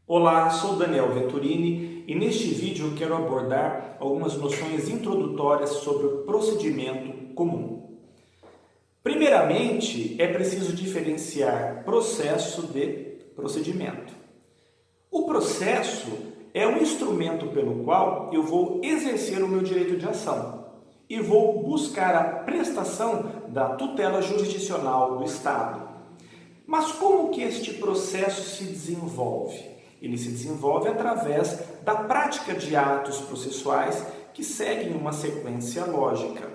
Olá, sou Daniel Venturini e neste vídeo eu quero abordar algumas noções introdutórias sobre o procedimento comum. Primeiramente, é preciso diferenciar processo de procedimento. O processo é um instrumento pelo qual eu vou exercer o meu direito de ação e vou buscar a prestação da tutela jurisdicional do Estado. Mas como que este processo se desenvolve? Ele se desenvolve através da prática de atos processuais que seguem uma sequência lógica.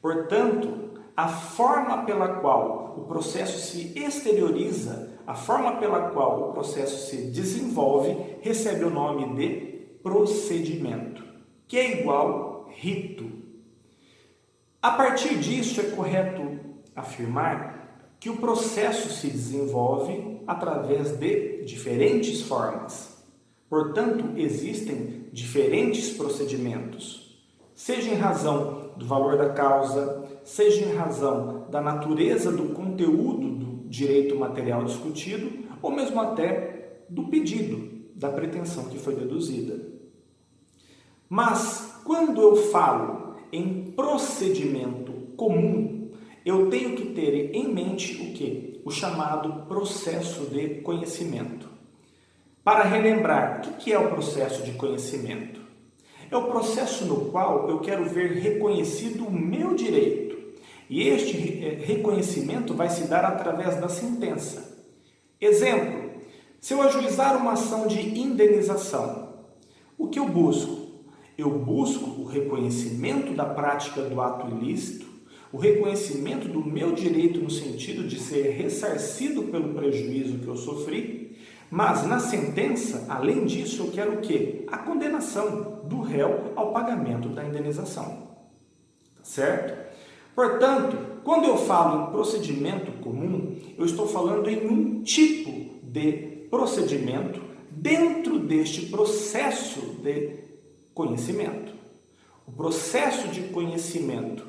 Portanto, a forma pela qual o processo se exterioriza, a forma pela qual o processo se desenvolve, recebe o nome de procedimento, que é igual rito. A partir disso, é correto afirmar que o processo se desenvolve através de diferentes formas. Portanto, existem diferentes procedimentos, seja em razão do valor da causa, seja em razão da natureza do conteúdo do direito material discutido, ou mesmo até do pedido, da pretensão que foi deduzida. Mas, quando eu falo em procedimento comum, eu tenho que ter em mente o quê? O chamado processo de conhecimento. Para relembrar, o que é o processo de conhecimento? É o processo no qual eu quero ver reconhecido o meu direito. E este reconhecimento vai se dar através da sentença. Exemplo, se eu ajuizar uma ação de indenização, o que eu busco? Eu busco o reconhecimento da prática do ato ilícito, o reconhecimento do meu direito no sentido de ser ressarcido pelo prejuízo que eu sofri, mas na sentença, além disso, eu quero o quê? A condenação do réu ao pagamento da indenização. Certo? Portanto, quando eu falo em procedimento comum, eu estou falando em um tipo de procedimento dentro deste processo de conhecimento. O processo de conhecimento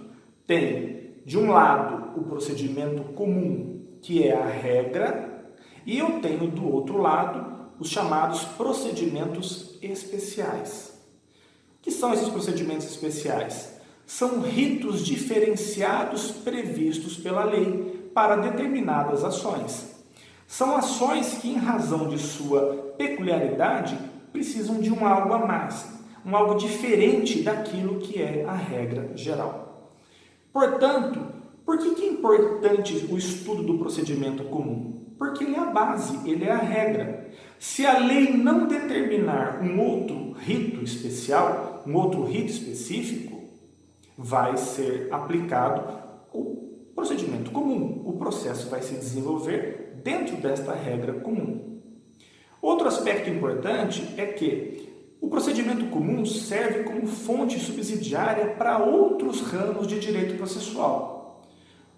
tem, de um lado, o procedimento comum, que é a regra, e eu tenho, do outro lado, os chamados procedimentos especiais. O que são esses procedimentos especiais? São ritos diferenciados previstos pela lei para determinadas ações. São ações que, em razão de sua peculiaridade, precisam de um algo a mais, um algo diferente daquilo que é a regra geral. Portanto, por que é importante o estudo do procedimento comum? Porque ele é a base, ele é a regra. Se a lei não determinar um outro rito especial, um outro rito específico, vai ser aplicado o procedimento comum. O processo vai se desenvolver dentro desta regra comum. Outro aspecto importante é que o procedimento comum serve como fonte subsidiária para outros ramos de direito processual.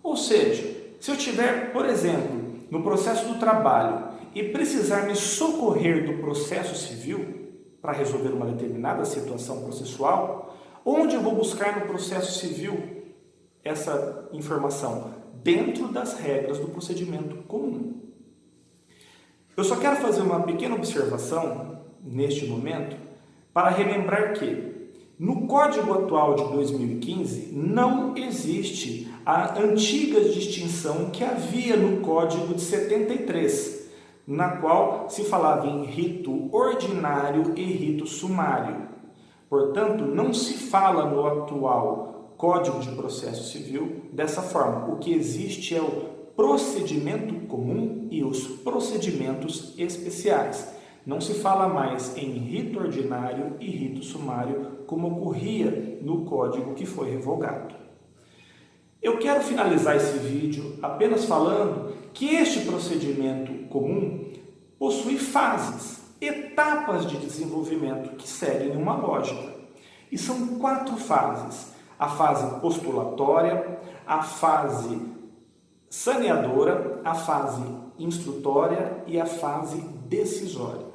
Ou seja, se eu tiver, por exemplo, no processo do trabalho e precisar me socorrer do processo civil para resolver uma determinada situação processual, onde eu vou buscar no processo civil essa informação? Dentro das regras do procedimento comum. Eu só quero fazer uma pequena observação neste momento para relembrar que, no Código atual de 2015, não existe a antiga distinção que havia no Código de 73, na qual se falava em rito ordinário e rito sumário. Portanto, não se fala no atual Código de Processo Civil dessa forma. O que existe é o procedimento comum e os procedimentos especiais. Não se fala mais em rito ordinário e rito sumário, como ocorria no código que foi revogado. Eu quero finalizar esse vídeo apenas falando que este procedimento comum possui fases, etapas de desenvolvimento que seguem uma lógica. E são 4 fases: a fase postulatória, a fase saneadora, a fase instrutória e a fase decisória.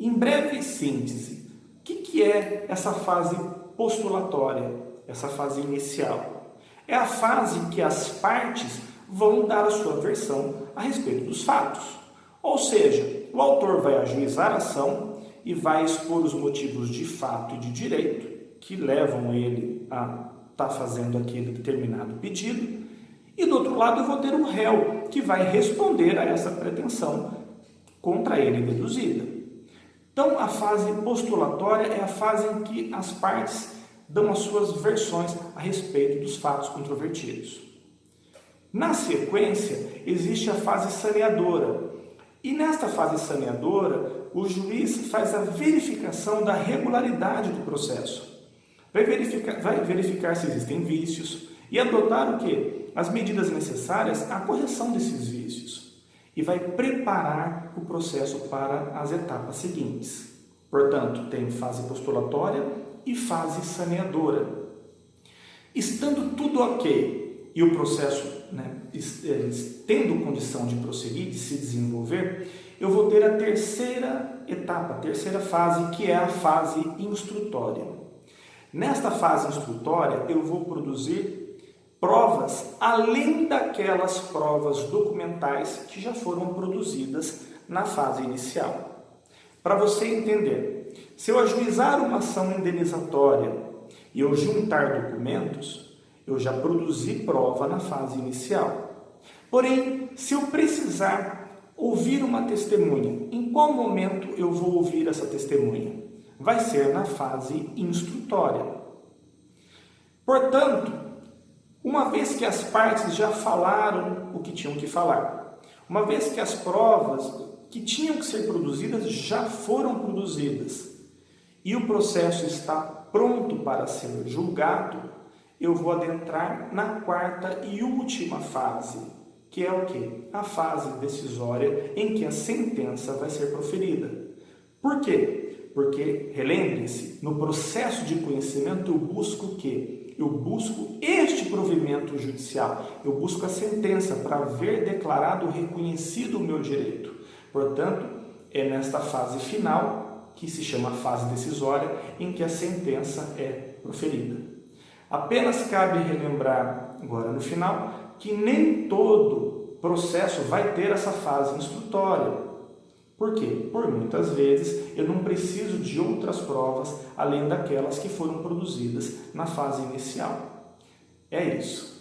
Em breve síntese, o que é essa fase postulatória, essa fase inicial? É a fase que as partes vão dar a sua versão a respeito dos fatos. Ou seja, o autor vai ajuizar a ação e vai expor os motivos de fato e de direito que levam ele a estar fazendo aquele determinado pedido. E do outro lado eu vou ter o réu, que vai responder a essa pretensão contra ele deduzida. Então, a fase postulatória é a fase em que as partes dão as suas versões a respeito dos fatos controvertidos. Na sequência, existe a fase saneadora. E nesta fase saneadora, o juiz faz a verificação da regularidade do processo. Vai verificar se existem vícios e adotar o quê? As medidas necessárias à correção desses vícios. E vai preparar o processo para as etapas seguintes. Portanto, tem fase postulatória e fase saneadora. Estando tudo ok e o processo tendo condição de prosseguir, de se desenvolver, eu vou ter a terceira etapa, a terceira fase, que é a fase instrutória. Nesta fase instrutória, eu vou produzir provas além daquelas provas documentais que já foram produzidas na fase inicial. Para você entender, se eu ajuizar uma ação indenizatória e eu juntar documentos, eu já produzi prova na fase inicial. Porém, se eu precisar ouvir uma testemunha, em qual momento eu vou ouvir essa testemunha? Vai ser na fase instrutória. Portanto, uma vez que as partes já falaram o que tinham que falar, uma vez que as provas que tinham que ser produzidas já foram produzidas e o processo está pronto para ser julgado, eu vou adentrar na quarta e última fase, que é o quê? A fase decisória em que a sentença vai ser proferida. Por quê? Porque, relembre-se, no processo de conhecimento eu busco o quê? Eu busco este provimento judicial, eu busco a sentença para ver declarado, reconhecido o meu direito. Portanto, é nesta fase final, que se chama fase decisória, em que a sentença é proferida. Apenas cabe relembrar, agora no final, que nem todo processo vai ter essa fase instrutória. Por quê? Por muitas vezes eu não preciso de outras provas além daquelas que foram produzidas na fase inicial. É isso.